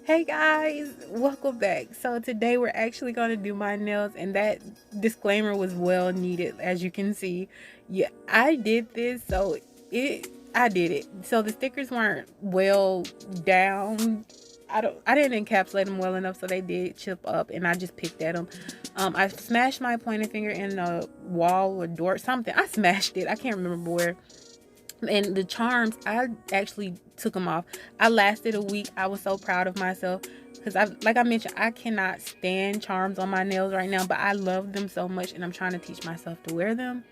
Hey guys, welcome back. So today we're actually going to do my nails, and that disclaimer was well needed. As you can see, yeah, I did this, so I did it. So the stickers weren't well down. I didn't encapsulate them well enough, so they did chip up, and I just picked at them. I smashed my pointer finger in a wall or door, something. I smashed it. I can't remember where. And the charms, I actually took them off. I lasted a week. I was so proud of myself because like I mentioned, I cannot stand charms on my nails right now, but I love them so much and I'm trying to teach myself to wear them.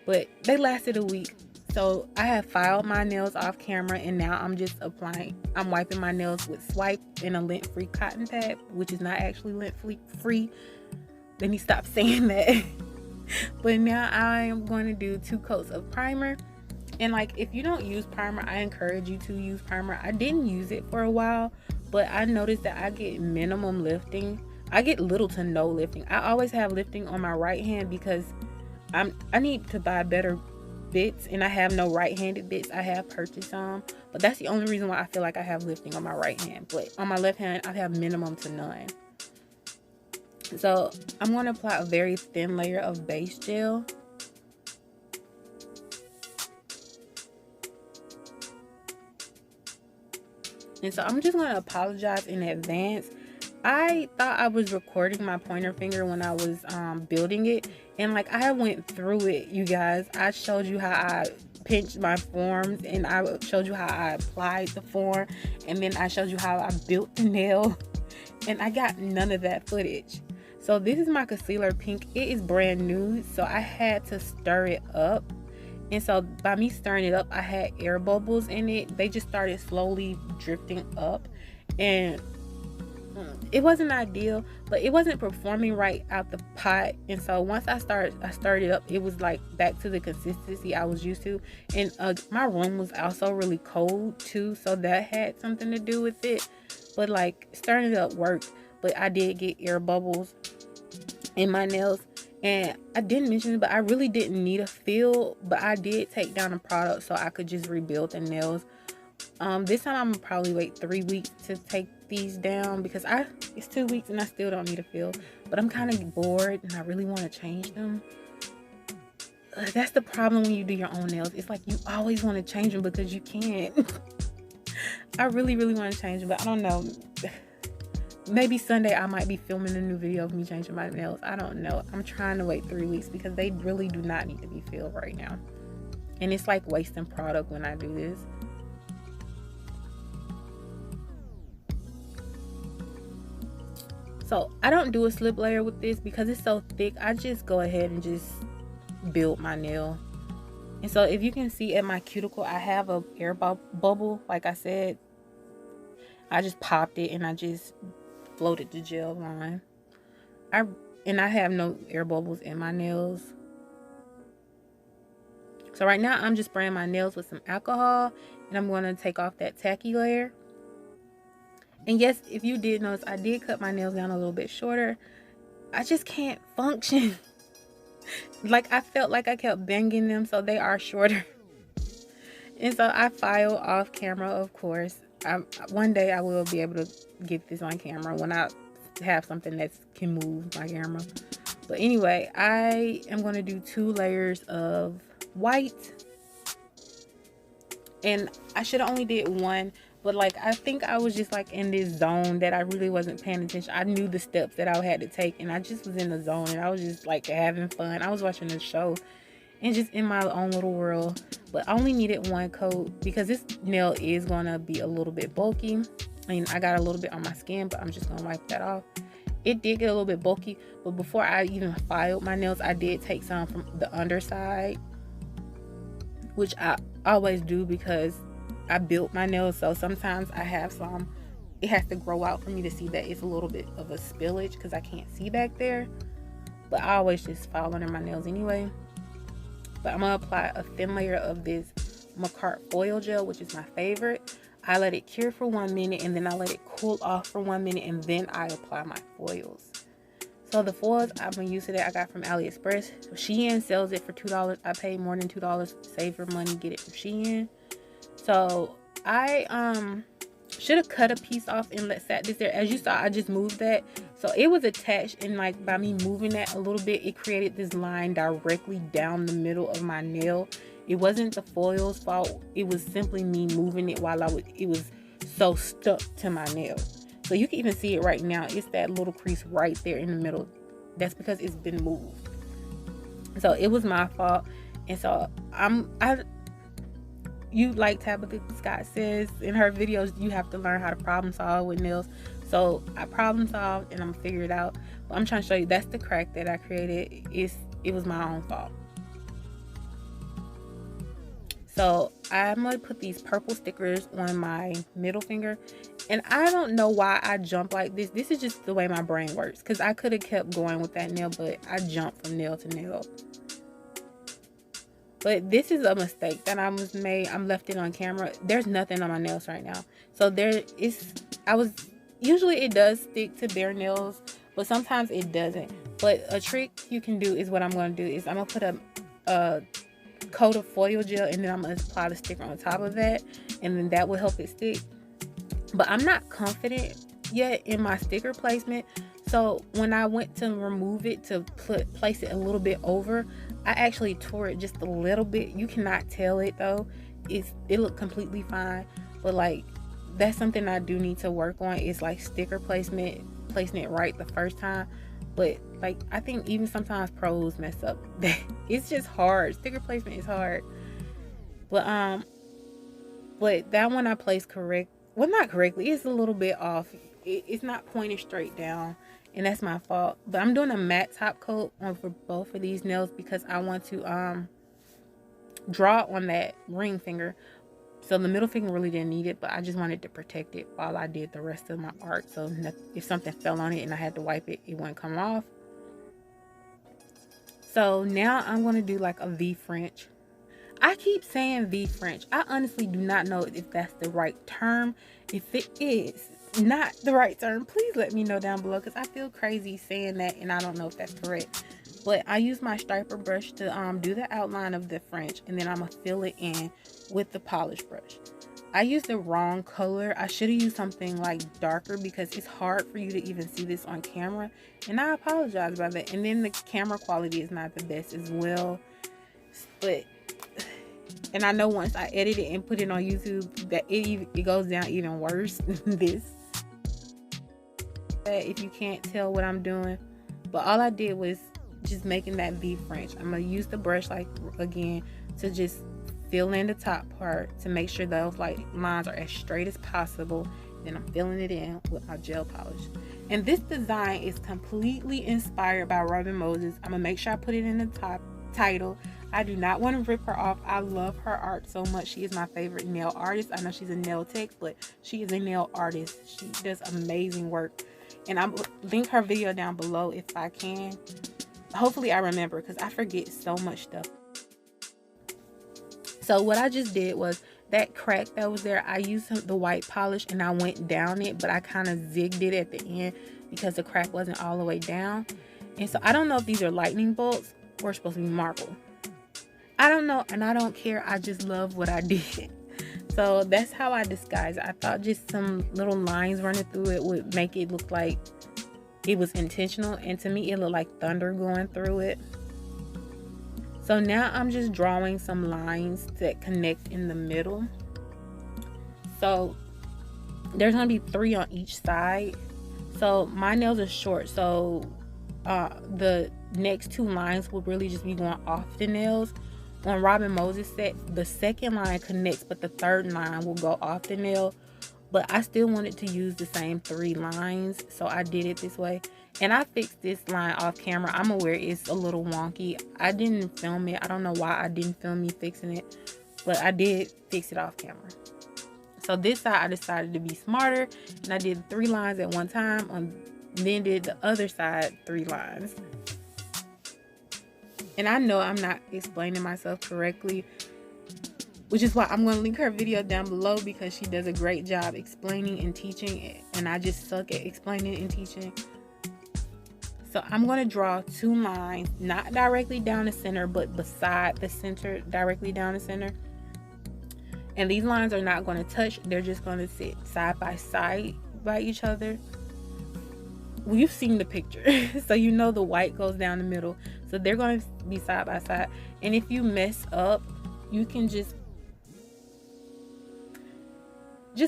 But they lasted a week. So I have filed my nails off camera, and now I'm wiping my nails with Swipe and a lint-free cotton pad, which is not actually lint-free. Let me stop saying that. But now I am going to do 2 coats of primer. And like, if you don't use primer, I encourage you to use primer. I didn't use it for a while, but I noticed that I get minimum lifting. I get little to no lifting. I always have lifting on my right hand because I need to buy better bits, and I have no right-handed bits. I have purchased some, but that's the only reason why I feel like I have lifting on my right hand. But on my left hand, I have minimum to none. So I'm going to apply a very thin layer of base gel. And so I'm just going to apologize in advance. I thought I was recording my pointer finger when I was building it. And like, I went through it, you guys. I showed you how I pinched my forms, and I showed you how I applied the form. And then I showed you how I built the nail. And I got none of that footage. So this is my concealer pink. It is brand new. So I had to stir it up. And so by me stirring it up, I had air bubbles in it. They just started slowly drifting up, and it wasn't ideal, but it wasn't performing right out the pot. And so once I stirred it up, it was like back to the consistency I was used to. And my room was also really cold too, so that had something to do with it. But like, stirring it up worked, but I did get air bubbles in my nails. And I didn't mention it, but I really didn't need a fill, but I did take down a product so I could just rebuild the nails. This time I'm gonna probably wait 3 weeks to take these down because it's 2 weeks and I still don't need a fill, but I'm kind of bored and I really want to change them. That's the problem when you do your own nails. It's like you always want to change them because you can't. I really want to change them, but I don't know. Maybe Sunday I might be filming a new video of me changing my nails. I don't know. I'm trying to wait 3 weeks because they really do not need to be filled right now. And it's like wasting product when I do this. So I don't do a slip layer with this because it's so thick. I just go ahead and just build my nail. And so if you can see at my cuticle, I have a air bubble. Like I said, I just popped it and I just floated the gel line. I have no air bubbles in my nails. So right now I'm just spraying my nails with some alcohol, and I'm going to take off that tacky layer. And yes, if you did notice, I did cut my nails down a little bit shorter. I just can't function. Like, I felt like I kept banging them, so they are shorter. And so I filed off camera, of course. One day I will be able to get this on camera when I have something that can move my camera. But anyway, I am going to do 2 layers of white. And I should have only did 1, but like, I think I was just like in this zone that I really wasn't paying attention. I knew the steps that I had to take, and I just was in the zone, and I was just like having fun. I was watching the show and just in my own little world. But I only needed 1 coat because this nail is gonna be a little bit bulky. I mean, I got a little bit on my skin, but I'm just gonna wipe that off. It did get a little bit bulky, but before I even filed my nails, I did take some from the underside, which I always do because I built my nails. So sometimes I have some, it has to grow out for me to see that it's a little bit of a spillage because I can't see back there. But I always just file under my nails anyway. But I'm going to apply a thin layer of this Macarte foil gel, which is my favorite. I let it cure for 1 minute, and then I let it cool off for 1 minute, and then I apply my foils. So the foils I've been using that I got from AliExpress. Shein sells it for $2. I paid more than $2 to save your money, get it from Shein. So I Should have cut a piece off and sat this there. As you saw, I just moved that. So it was attached, and like by me moving that a little bit, it created this line directly down the middle of my nail. It wasn't the foil's fault. It was simply me moving it while it was so stuck to my nail. So you can even see it right now. It's that little crease right there in the middle. That's because it's been moved. So it was my fault. And so you, like Tabitha Scott says in her videos, you have to learn how to problem solve with nails. So I problem solved and I'm gonna figure it out. But I'm trying to show you that's the crack that I created. It was my own fault. So I'm gonna put these purple stickers on my middle finger. And I don't know why I jump like this. This is just the way my brain works. Because I could have kept going with that nail, but I jumped from nail to nail. But this is a mistake that I was made. I'm left it on camera. There's nothing on my nails right now. So usually it does stick to bare nails, but sometimes it doesn't. But a trick you can do is what I'm going to do is I'm going to put a coat of foil gel, and then I'm going to apply the sticker on top of that, and then that will help it stick. But I'm not confident yet in my sticker placement. So when I went to remove it to place it a little bit over, I actually tore it just a little bit. You cannot tell it though. It looked completely fine. But like, that's something I do need to work on. It's like sticker placement, placing it right the first time. But like, I think even sometimes pros mess up. It's just hard. Sticker placement is hard. But that one I placed correct. Well, not correctly. It's a little bit off. It's not pointed straight down. And that's my fault. But I'm doing a matte top coat on for both of these nails because I want to draw on that ring finger. So the middle finger really didn't need it, but I just wanted to protect it while I did the rest of my art. So if something fell on it and I had to wipe it, it wouldn't come off. So now I'm going to do like a V French. I keep saying V French. I honestly do not know if that's the right term. If it is not the right term, please let me know down below, because I feel crazy saying that and I don't know if that's correct. But I use my striper brush to do the outline of the French, and then I'm going to fill it in with the polish brush. I used the wrong color. I should have used something like darker because it's hard for you to even see this on camera, and I apologize about that. And then the camera quality is not the best as well. And I know once I edit it and put it on YouTube that it goes down even worse than this. If you can't tell what I'm doing, but all I did was just making that V French. I'm gonna use the brush like again to just fill in the top part to make sure those like lines are as straight as possible. Then I'm filling it in with my gel polish. And this design is completely inspired by Robin Moses. I'm gonna make sure I put it in the top title. I do not want to rip her off. I love her art so much. She is my favorite nail artist. I know she's a nail tech, but she is a nail artist. She does amazing work. And I'll link her video down below if I can. Hopefully I remember, because I forget so much stuff. So what I just did was that crack that was there, I used the white polish and I went down it, but I kind of zigged it at the end because the crack wasn't all the way down. And so I don't know if these are lightning bolts or supposed to be marble. I don't know, and I don't care. I just love what I did. So that's how I disguised it. I thought just some little lines running through it would make it look like it was intentional, and to me it looked like thunder going through it. So now I'm just drawing some lines that connect in the middle. So there's going to be 3 on each side. So my nails are short, so the next 2 lines will really just be going off the nails. On Robin Moses set, the second line connects, but the third line will go off the nail. But I still wanted to use the same 3 lines, so I did it this way. And I fixed this line off camera. I'm aware it's a little wonky. I didn't film it. I don't know why I didn't film me fixing it, but I did fix it off camera. So this side I decided to be smarter, and I did 3 lines at one time, and then did the other side 3 lines. And I know I'm not explaining myself correctly, which is why I'm going to link her video down below, because she does a great job explaining and teaching, and I just suck at explaining and teaching. So I'm going to draw 2 lines, not directly down the center, but beside the center, directly down the center. And these lines are not going to touch. They're just going to sit side by side by each other. Well, you've seen the picture. So you know the white goes down the middle. So they're going to be side by side. And if you mess up, you can just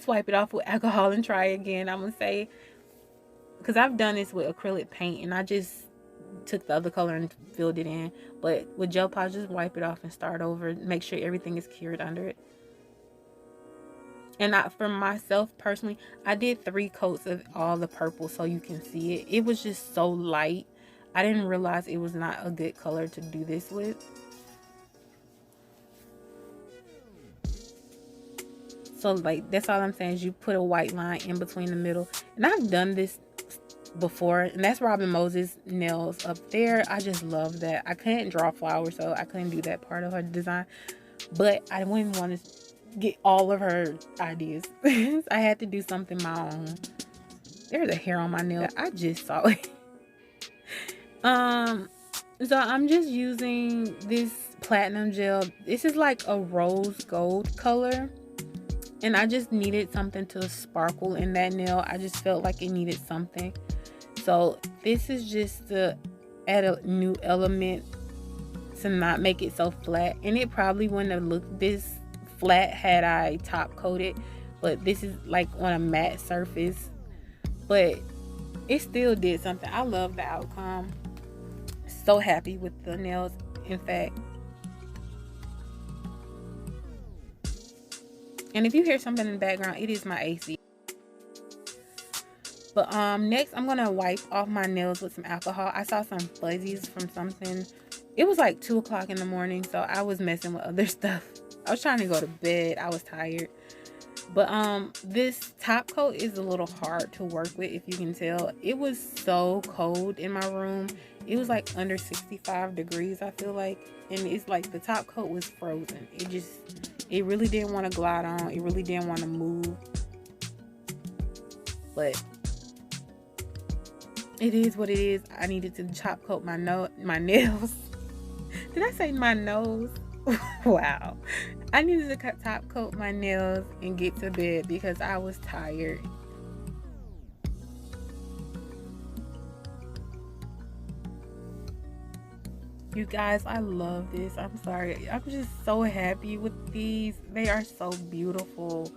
wipe it off with alcohol and try again. I'm going to say, because I've done this with acrylic paint and I just took the other color and filled it in. But with gel polish, just wipe it off and start over. Make sure everything is cured under it. And for myself personally, I did 3 coats of all the purple so you can see it. It was just so light. I didn't realize it was not a good color to do this with. So like, that's all I'm saying is you put a white line in between the middle. And I've done this before, and that's Robin Moses nails up there. I just love that. I couldn't draw flowers, so I couldn't do that part of her design. But I wouldn't want to get all of her ideas. I had to do something my own. There's a hair on my nail. I just saw it. So I'm just using this platinum gel. This is like a rose gold color, and I just needed something to sparkle in that nail. I just felt like it needed something. So this is just to add a new element to not make it so flat, and it probably wouldn't have looked this flat had I top coated, but this is like on a matte surface, but it still did something. I love the outcome. So happy with the nails. In fact, and if you hear something in the background, it is my AC. But next I'm gonna wipe off my nails with some alcohol. I saw some fuzzies from something. It was like 2 o'clock in the morning, so I was messing with other stuff. I was trying to go to bed. I was tired. But this top coat is a little hard to work with, if you can tell. It was so cold in my room. It was like under 65 degrees, I feel like. And it's like the top coat was frozen. It really didn't want to glide on. It really didn't want to move. But it is what it is. I needed to top coat my nails. Did I say my nose? Wow. I needed to top coat my nails and get to bed because I was tired. You guys, I love this. I'm sorry. I'm just so happy with these. They are so beautiful.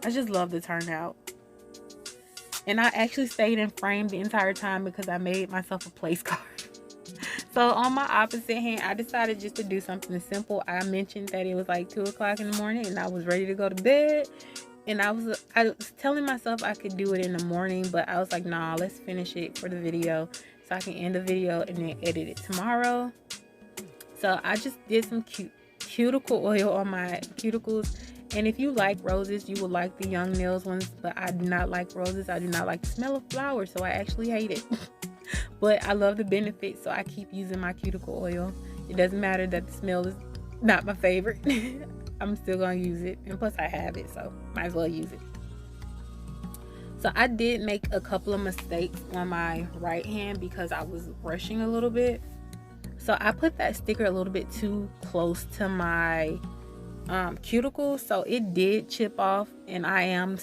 I just love the turnout. And I actually stayed in frame the entire time because I made myself a place card. So on my opposite hand, I decided just to do something simple. I mentioned that it was like 2 o'clock in the morning and I was ready to go to bed. And I was telling myself I could do it in the morning, but I was like, nah, let's finish it for the video so I can end the video and then edit it tomorrow. So I just did some cuticle oil on my cuticles. And if you like roses, you will like the Young Nails ones, but I do not like roses. I do not like the smell of flowers, so I actually hate it. But I love the benefits, so I keep using my cuticle oil. It doesn't matter that the smell is not my favorite. I'm still going to use it. And plus I have it, so might as well use it. So I did make a couple of mistakes on my right hand because I was rushing a little bit. So I put that sticker a little bit too close to my cuticle, so it did chip off. And I'm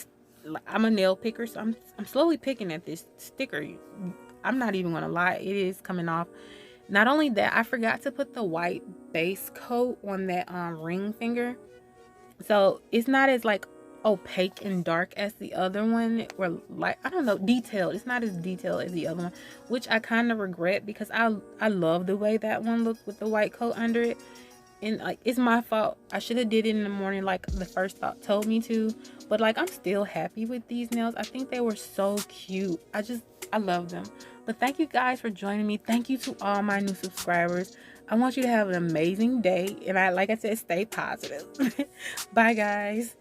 a nail picker, so I'm slowly picking at this sticker. I'm not even gonna lie, it is coming off. Not only that, I forgot to put the white base coat on that ring finger, so it's not as like opaque and dark as the other one, or like, I don't know, detailed. It's not as detailed as the other one, which I kind of regret because I love the way that one looked with the white coat under it. And like, it's my fault. I should have did it in the morning like the first thought told me to. But like, I'm still happy with these nails. I think they were so cute. I love them. But thank you guys for joining me. Thank you to all my new subscribers. I want you to have an amazing day. And like I said, stay positive. Bye guys.